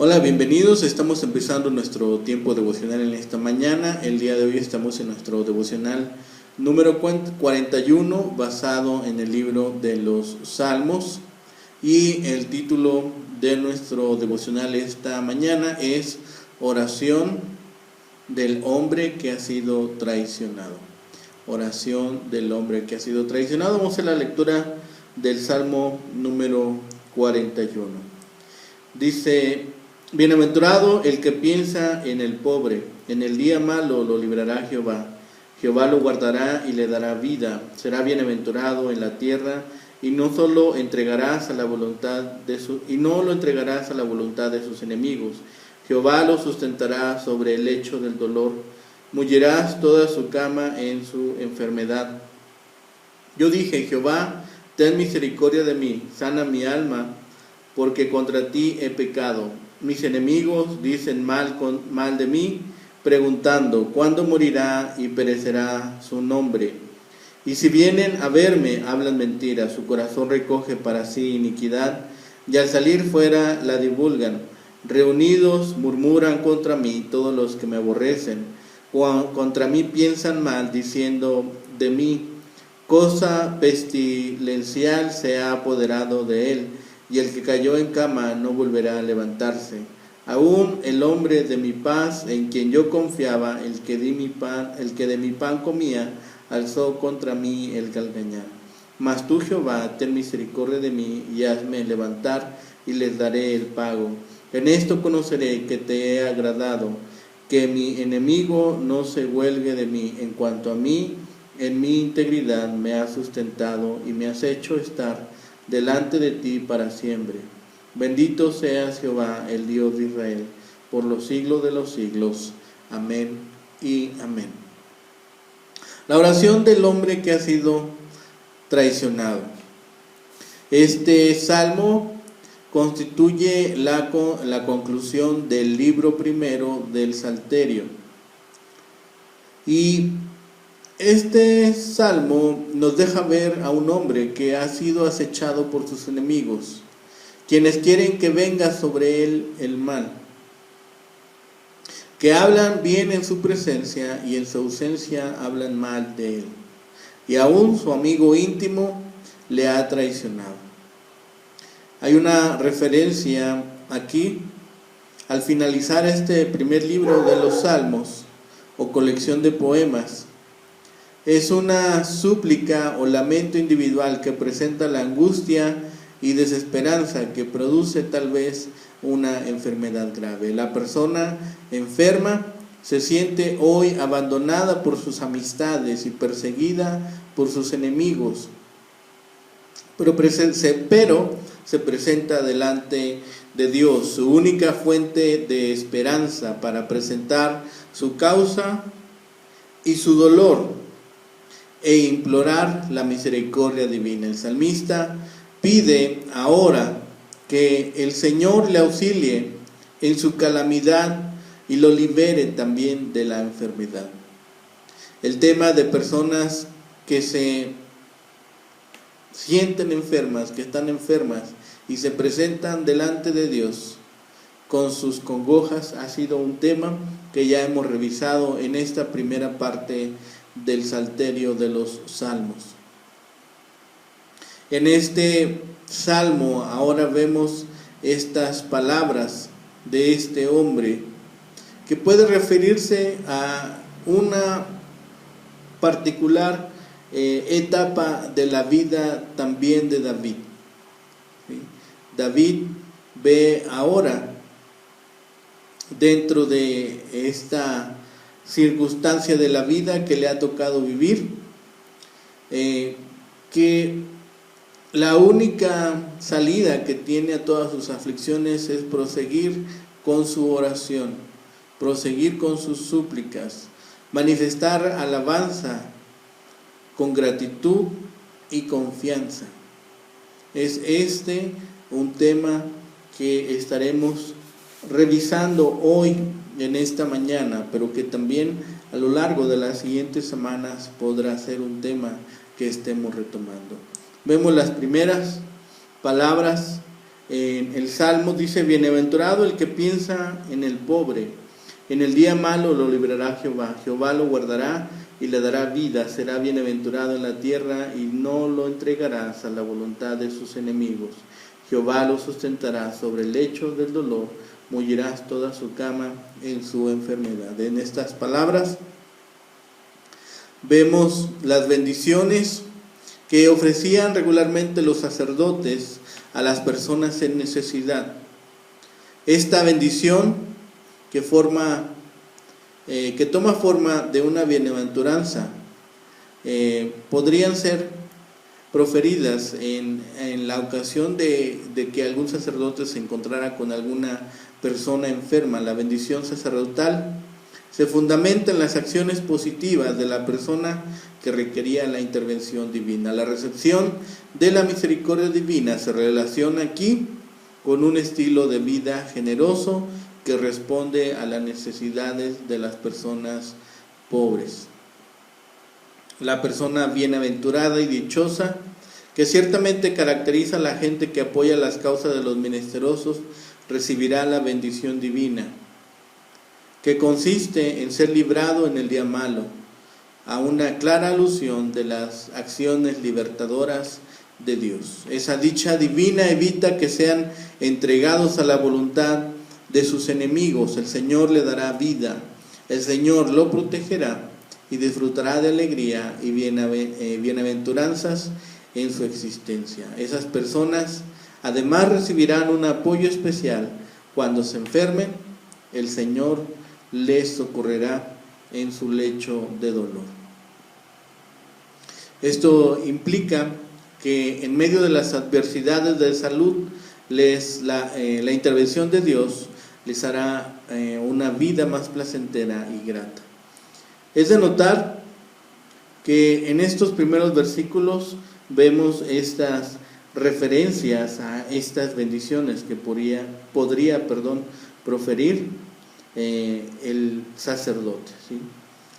Hola, bienvenidos. Estamos empezando nuestro tiempo devocional en esta mañana. El día de hoy estamos en nuestro devocional número 41, basado en el libro de los Salmos. Y el título de nuestro devocional esta mañana es Oración del hombre que ha sido traicionado. Oración del hombre que ha sido traicionado. Vamos a la lectura del Salmo número 41. Dice: Bienaventurado el que piensa en el pobre, en el día malo lo librará Jehová. Jehová lo guardará y le dará vida. Será bienaventurado en la tierra y no lo entregarás a la voluntad de sus enemigos. Jehová lo sustentará sobre el lecho del dolor. Mullirás toda su cama en su enfermedad. Yo dije: Jehová, ten misericordia de mí, sana mi alma, porque contra ti he pecado. Mis enemigos dicen mal de mí, preguntando: ¿cuándo morirá y perecerá su nombre? Y si vienen a verme, hablan mentira. Su corazón recoge para sí iniquidad, y al salir fuera la divulgan. Reunidos murmuran contra mí todos los que me aborrecen. Contra mí piensan mal, diciendo de mí: cosa pestilencial se ha apoderado de él, y el que cayó en cama no volverá a levantarse. Aún el hombre de mi paz, en quien yo confiaba, el que de mi pan comía, alzó contra mí el calcañar. Mas tú, Jehová, ten misericordia de mí y hazme levantar, y les daré el pago. En esto conoceré que te he agradado, que mi enemigo no se huelgue de mí. En cuanto a mí, en mi integridad me has sustentado y me has hecho estar delante de ti para siempre. Bendito seas, Jehová, el Dios de Israel, por los siglos de los siglos. Amén y amén. La oración del hombre que ha sido traicionado. Este salmo constituye la conclusión del libro primero del Salterio. Y este salmo nos deja ver a un hombre que ha sido acechado por sus enemigos, quienes quieren que venga sobre él el mal, que hablan bien en su presencia y en su ausencia hablan mal de él. Y aún su amigo íntimo le ha traicionado. Hay una referencia aquí, al finalizar este primer libro de los Salmos, o colección de poemas. Es una súplica o lamento individual que presenta la angustia y desesperanza que produce tal vez una enfermedad grave. La persona enferma se siente hoy abandonada por sus amistades y perseguida por sus enemigos, pero se presenta delante de Dios, su única fuente de esperanza, para presentar su causa y su dolor e implorar la misericordia divina. El salmista pide ahora que el Señor le auxilie en su calamidad y lo libere también de la enfermedad. El tema de personas que se sienten enfermas, que están enfermas y se presentan delante de Dios con sus congojas, ha sido un tema que ya hemos revisado en esta primera parte del Salterio de los Salmos. En este salmo ahora vemos estas palabras de este hombre, que puede referirse a una particular etapa de la vida también de David. ¿Sí? David ve ahora, dentro de esta circunstancia de la vida que le ha tocado vivir, que la única salida que tiene a todas sus aflicciones es proseguir con su oración, proseguir con sus súplicas, manifestar alabanza con gratitud y confianza. Es este un tema que estaremos revisando hoy en esta mañana, pero que también a lo largo de las siguientes semanas podrá ser un tema que estemos retomando. Vemos las primeras palabras En el Salmo dice: bienaventurado el que piensa en el pobre, en el día malo lo librará Jehová, Jehová lo guardará y le dará vida, será bienaventurado en la tierra y no lo entregarás a la voluntad de sus enemigos. Jehová lo sustentará sobre el lecho del dolor, mullirás toda su cama en su enfermedad. En estas palabras vemos las bendiciones que ofrecían regularmente los sacerdotes a las personas en necesidad. Esta bendición que toma forma de una bienaventuranza podrían ser proferidas en la ocasión de que algún sacerdote se encontrara con alguna persona enferma. La bendición sacerdotal se fundamenta en las acciones positivas de la persona que requería la intervención divina. La recepción de la misericordia divina se relaciona aquí con un estilo de vida generoso que responde a las necesidades de las personas pobres. La persona bienaventurada y dichosa, que ciertamente caracteriza a la gente que apoya las causas de los menesterosos, recibirá la bendición divina, que consiste en ser librado en el día malo, a una clara alusión de las acciones libertadoras de Dios. Esa dicha divina evita que sean entregados a la voluntad de sus enemigos. El Señor le dará vida, el Señor lo protegerá y disfrutará de alegría y bienaventuranzas en su existencia. Esas personas además recibirán un apoyo especial cuando se enfermen. El Señor les socorrerá en su lecho de dolor. Esto implica que en medio de las adversidades de salud, la intervención de Dios les hará una vida más placentera y grata. Es de notar que en estos primeros versículos vemos estas referencias a estas bendiciones que podría proferir el sacerdote, ¿sí?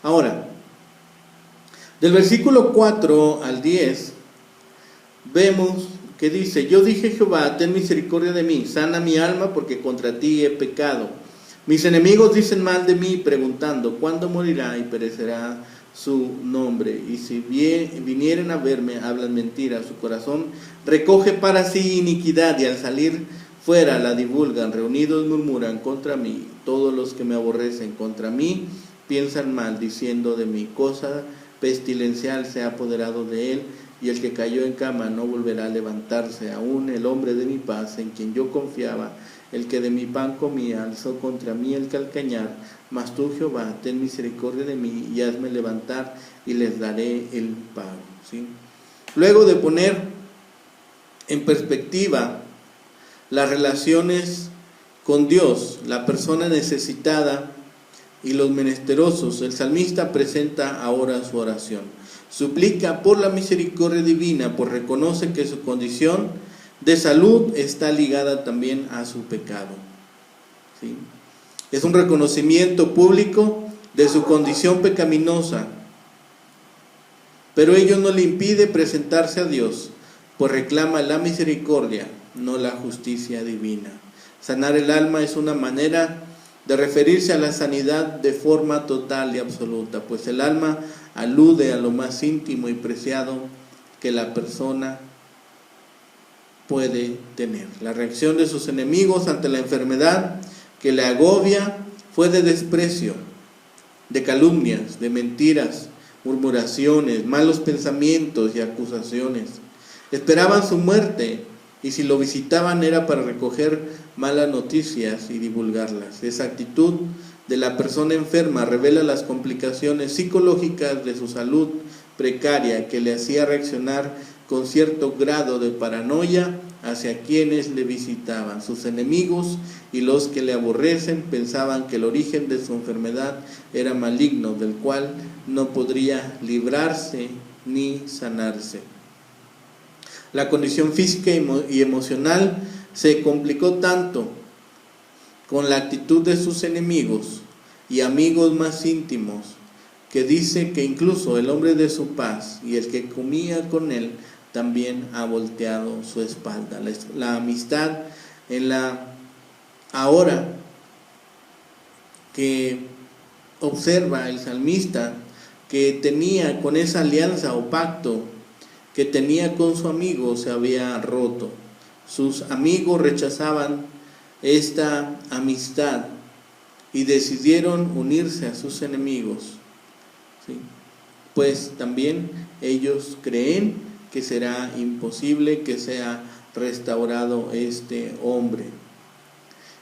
Ahora, del versículo 4 al 10 vemos que dice: yo dije, Jehová, ten misericordia de mí, sana mi alma, porque contra ti he pecado. Mis enemigos dicen mal de mí, preguntando: ¿cuándo morirá y perecerá su nombre? Y si vinieren a verme, hablan mentira. Su corazón recoge para sí iniquidad, y al salir fuera la divulgan. Reunidos murmuran contra mí. Todos los que me aborrecen contra mí piensan mal, diciendo de mí: cosa pestilencial se ha apoderado de él, y el que cayó en cama no volverá a levantarse. Aún el hombre de mi paz, en quien yo confiaba, el que de mi pan comía, alzó contra mí el calcañar. Mas tú, Jehová, ten misericordia de mí y hazme levantar, y les daré el pago. ¿Sí? Luego de poner en perspectiva las relaciones con Dios, la persona necesitada y los menesterosos, el salmista presenta ahora su oración. Suplica por la misericordia divina, pues reconoce que su condición de salud está ligada también a su pecado. ¿Sí? Es un reconocimiento público de su condición pecaminosa, pero ello no le impide presentarse a Dios, pues reclama la misericordia, no la justicia divina. Sanar el alma es una manera de referirse a la sanidad de forma total y absoluta, pues el alma alude a lo más íntimo y preciado que la persona puede tener. La reacción de sus enemigos ante la enfermedad que le agobia fue de desprecio, de calumnias, de mentiras, murmuraciones, malos pensamientos y acusaciones. Esperaban su muerte, y si lo visitaban era para recoger malas noticias y divulgarlas. Esa actitud de la persona enferma revela las complicaciones psicológicas de su salud precaria, que le hacía reaccionar con cierto grado de paranoia hacia quienes le visitaban. Sus enemigos y los que le aborrecen pensaban que el origen de su enfermedad era maligno, del cual no podría librarse ni sanarse. La condición física y emocional se complicó tanto con la actitud de sus enemigos y amigos más íntimos, que dice que incluso el hombre de su paz y el que comía con él también ha volteado su espalda. La amistad ahora que observa el salmista, que tenía con esa alianza o pacto que tenía con su amigo, se había roto. Sus amigos rechazaban esta amistad y decidieron unirse a sus enemigos, ¿sí? Pues también ellos creen que será imposible que sea restaurado este hombre.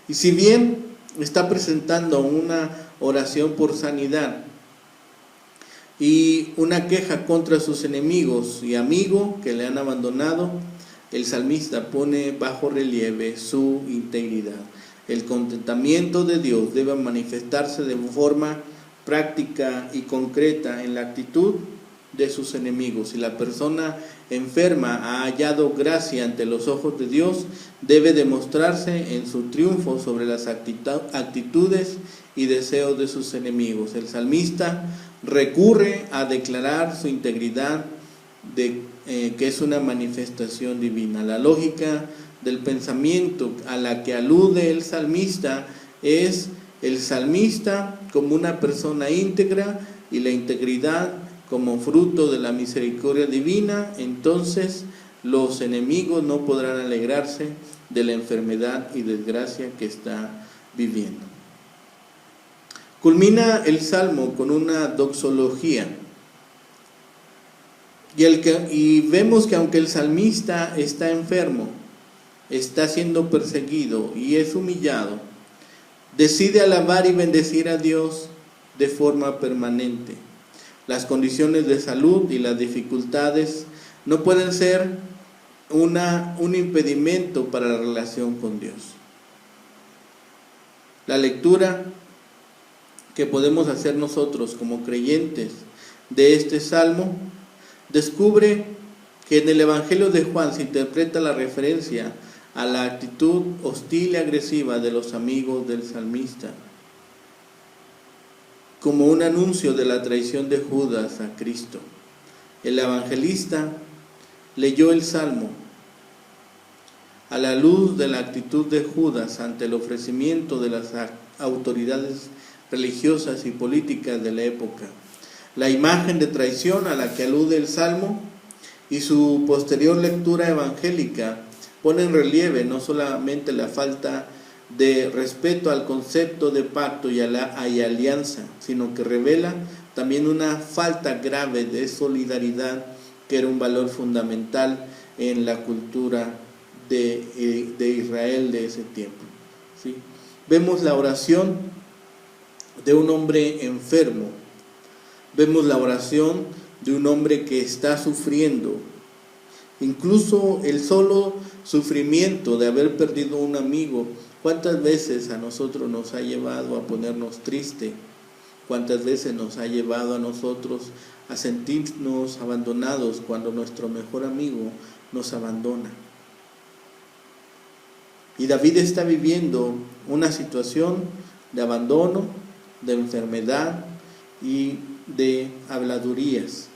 Y si bien está presentando una oración por sanidad y una queja contra sus enemigos y amigos que le han abandonado, el salmista pone bajo relieve su integridad. El contentamiento de Dios debe manifestarse de forma práctica y concreta en la actitud de sus enemigos. Si la persona enferma ha hallado gracia ante los ojos de Dios, debe demostrarse en su triunfo sobre las actitudes y deseos de sus enemigos. El salmista recurre a declarar su integridad, que es una manifestación divina. La lógica del pensamiento a la que alude el salmista es el salmista como una persona íntegra y la integridad como fruto de la misericordia divina. Entonces los enemigos no podrán alegrarse de la enfermedad y desgracia que está viviendo. Culmina el salmo con una doxología. Y vemos que aunque el salmista está enfermo, está siendo perseguido y es humillado, decide alabar y bendecir a Dios de forma permanente. Las condiciones de salud y las dificultades no pueden ser un impedimento para la relación con Dios. La lectura que podemos hacer nosotros como creyentes de este salmo descubre que en el Evangelio de Juan se interpreta la referencia a la actitud hostil y agresiva de los amigos del salmista como un anuncio de la traición de Judas a Cristo. El evangelista leyó el salmo a la luz de la actitud de Judas ante el ofrecimiento de las autoridades religiosas y políticas de la época. La imagen de traición a la que alude el salmo y su posterior lectura evangélica pone en relieve no solamente la falta de respeto al concepto de pacto y alianza, sino que revela también una falta grave de solidaridad, que era un valor fundamental en la cultura de Israel de ese tiempo, ¿sí? Vemos la oración de un hombre enfermo, vemos la oración de un hombre que está sufriendo. Incluso el solo sufrimiento de haber perdido un amigo, ¿cuántas veces a nosotros nos ha llevado a ponernos tristes? ¿Cuántas veces nos ha llevado a nosotros a sentirnos abandonados cuando nuestro mejor amigo nos abandona? Y David está viviendo una situación de abandono, de enfermedad y de habladurías.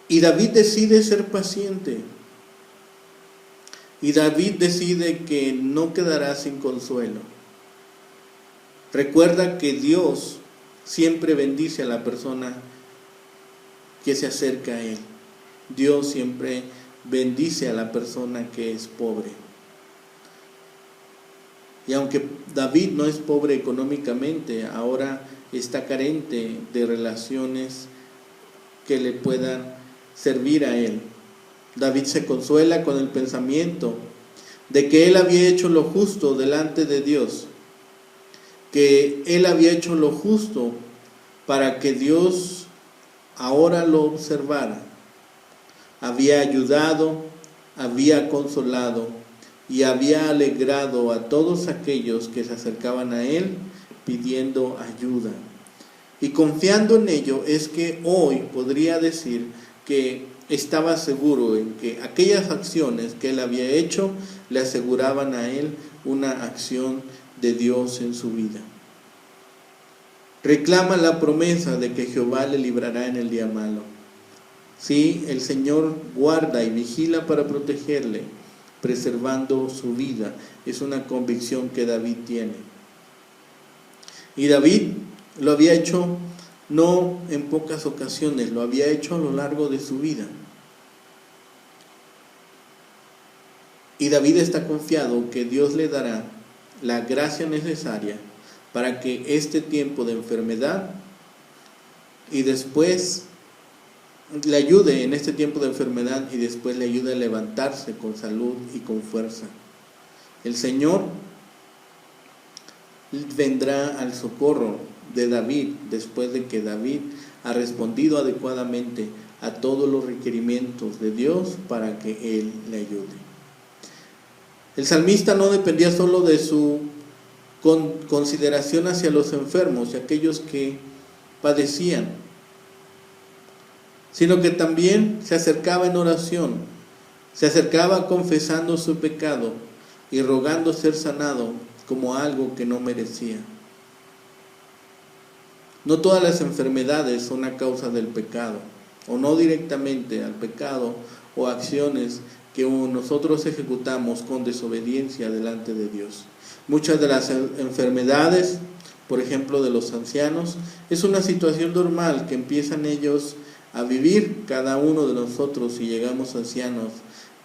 Y David decide ser paciente. Y David decide que no quedará sin consuelo. Recuerda que Dios siempre bendice a la persona que se acerca a Él. Dios siempre bendice a la persona que es pobre. Y aunque David no es pobre económicamente, ahora está carente de relaciones que le puedan servir a él. David se consuela con el pensamiento de que él había hecho lo justo delante de Dios, que él había hecho lo justo para que Dios ahora lo observara. Había ayudado, había consolado y había alegrado a todos aquellos que se acercaban a él pidiendo ayuda. Y confiando en ello es que hoy podría decir que estaba seguro en que aquellas acciones que él había hecho le aseguraban a él una acción de Dios en su vida. Reclama la promesa de que Jehová le librará en el día malo. Sí, el Señor guarda y vigila para protegerle, preservando su vida. Es una convicción que David tiene. Y David lo había hecho no en pocas ocasiones, lo había hecho a lo largo de su vida. Y David está confiado que Dios le dará la gracia necesaria para que este tiempo de enfermedad y después le ayude en este tiempo de enfermedad y después le ayude a levantarse con salud y con fuerza. El Señor vendrá al socorro de David después de que David ha respondido adecuadamente a todos los requerimientos de Dios para que Él le ayude. El salmista no dependía solo de su consideración hacia los enfermos y aquellos que padecían, sino que también se acercaba en oración, se acercaba confesando su pecado y rogando ser sanado como algo que no merecía. No todas las enfermedades son a causa del pecado, o no directamente al pecado o acciones que nosotros ejecutamos con desobediencia delante de Dios. Muchas de las enfermedades, por ejemplo de los ancianos, es una situación normal que empiezan ellos a vivir. Cada uno de nosotros, si llegamos ancianos,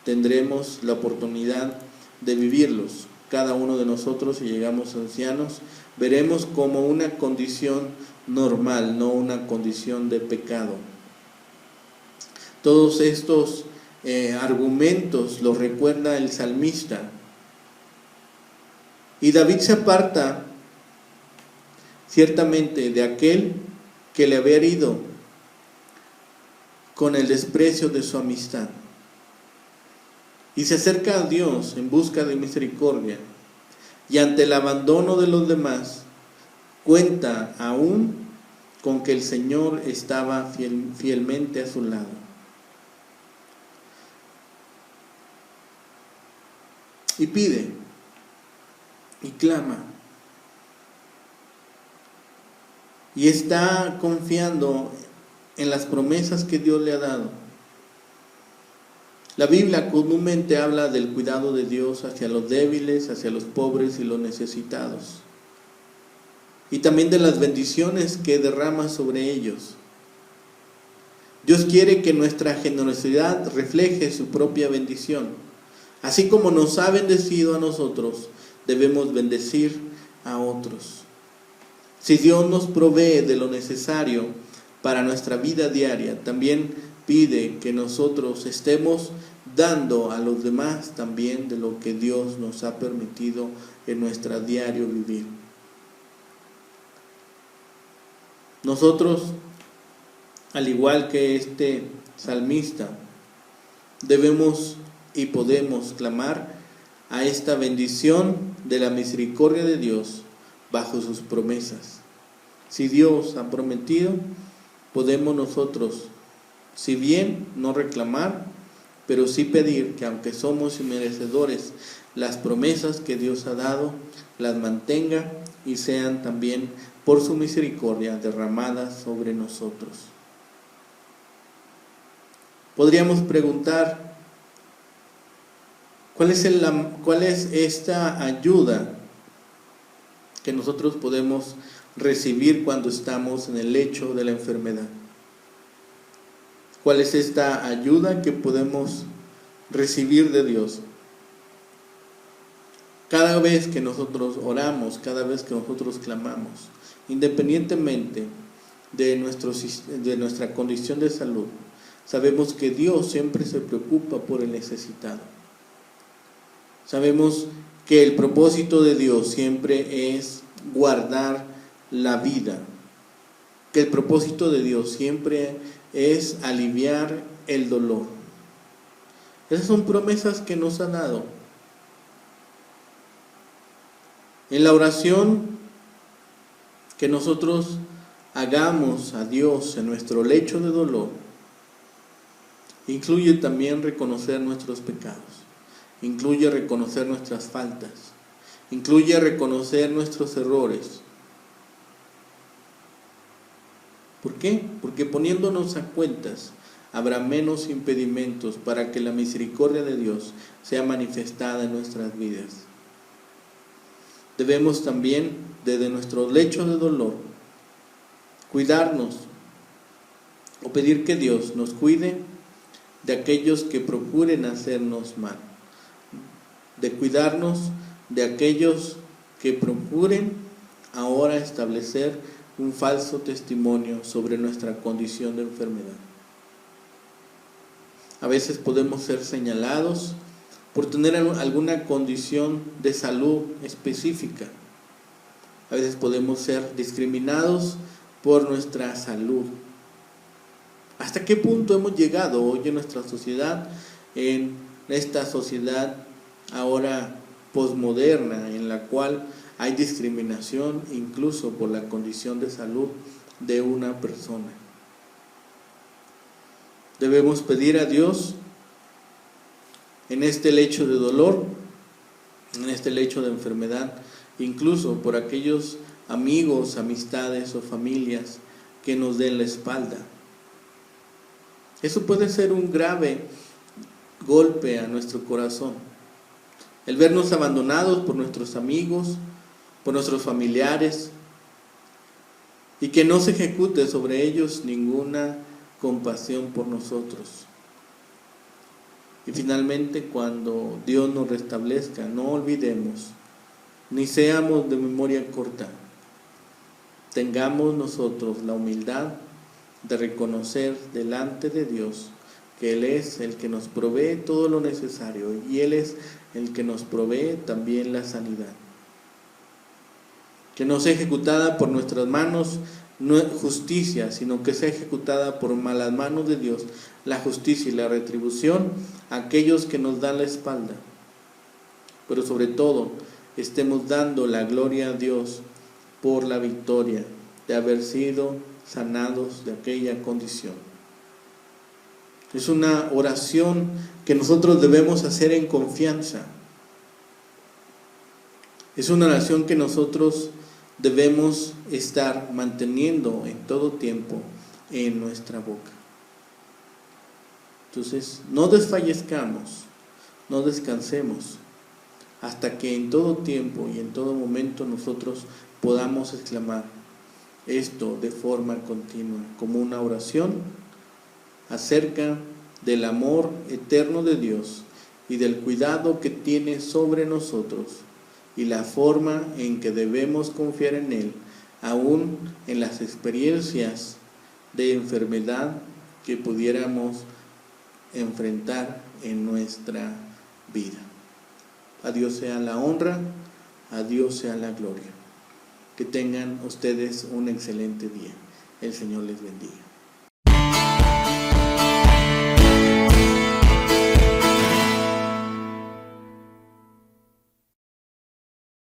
tendremos la oportunidad de vivirlos. Cada uno de nosotros, si llegamos ancianos, veremos como una condición normal, no una condición de pecado. Todos estos argumentos los recuerda el salmista. Y David se aparta ciertamente de aquel que le había herido con el desprecio de su amistad. Y se acerca a Dios en busca de misericordia. Y ante el abandono de los demás, cuenta aún con que el Señor estaba fielmente a su lado. Y pide, y clama, y está confiando en las promesas que Dios le ha dado. La Biblia comúnmente habla del cuidado de Dios hacia los débiles, hacia los pobres y los necesitados, y también de las bendiciones que derrama sobre ellos. Dios quiere que nuestra generosidad refleje su propia bendición. Así como nos ha bendecido a nosotros, debemos bendecir a otros. Si Dios nos provee de lo necesario para nuestra vida diaria, también pide que nosotros estemos dando a los demás también de lo que Dios nos ha permitido en nuestro diario vivir. Nosotros, al igual que este salmista, debemos y podemos clamar a esta bendición de la misericordia de Dios bajo sus promesas. Si Dios ha prometido, podemos nosotros, si bien no reclamar, pero sí pedir que aunque somos inmerecedores, las promesas que Dios ha dado las mantenga y sean también por su misericordia derramadas sobre nosotros. Podríamos preguntar, ¿cuál es esta ayuda que nosotros podemos recibir cuando estamos en el lecho de la enfermedad? ¿Cuál es esta ayuda que podemos recibir de Dios? Cada vez que nosotros oramos, cada vez que nosotros clamamos, independientemente de nuestra condición de salud, sabemos que Dios siempre se preocupa por el necesitado. Sabemos que el propósito de Dios siempre es guardar la vida, que el propósito de Dios siempre es aliviar el dolor. Esas son promesas que nos ha dado. En la oración que nosotros hagamos a Dios en nuestro lecho de dolor, incluye también reconocer nuestros pecados. Incluye reconocer nuestras faltas, incluye reconocer nuestros errores. ¿Por qué? Porque poniéndonos a cuentas, habrá menos impedimentos para que la misericordia de Dios sea manifestada en nuestras vidas. Debemos también, desde nuestro lecho de dolor, cuidarnos o pedir que Dios nos cuide de aquellos que procuren hacernos mal, de cuidarnos de aquellos que procuren ahora establecer un falso testimonio sobre nuestra condición de enfermedad. A veces podemos ser señalados por tener alguna condición de salud específica. A veces podemos ser discriminados por nuestra salud. ¿Hasta qué punto hemos llegado hoy en nuestra sociedad, en esta sociedad ahora posmoderna, en la cual hay discriminación incluso por la condición de salud de una persona? Debemos pedir a Dios en este lecho de dolor, en este lecho de enfermedad, incluso por aquellos amigos, amistades o familias que nos den la espalda. Eso puede ser un grave golpe a nuestro corazón. El vernos abandonados por nuestros amigos, por nuestros familiares, y que no se ejecute sobre ellos ninguna compasión por nosotros. Y finalmente, cuando Dios nos restablezca, no olvidemos, ni seamos de memoria corta. Tengamos nosotros la humildad de reconocer delante de Dios que Él es el que nos provee todo lo necesario y Él es el que nos provee también la sanidad. Que no sea ejecutada por nuestras manos no es justicia, sino que sea ejecutada por las manos de Dios la justicia y la retribución a aquellos que nos dan la espalda. Pero sobre todo, estemos dando la gloria a Dios por la victoria de haber sido sanados de aquella condición. Es una oración que nosotros debemos hacer en confianza. Es una oración que nosotros debemos estar manteniendo en todo tiempo en nuestra boca. Entonces, no desfallezcamos, no descansemos, hasta que en todo tiempo y en todo momento nosotros podamos exclamar esto de forma continua, como una oración acerca del amor eterno de Dios y del cuidado que tiene sobre nosotros y la forma en que debemos confiar en Él, aún en las experiencias de enfermedad que pudiéramos enfrentar en nuestra vida. A Dios sea la honra, a Dios sea la gloria. Que tengan ustedes un excelente día. El Señor les bendiga.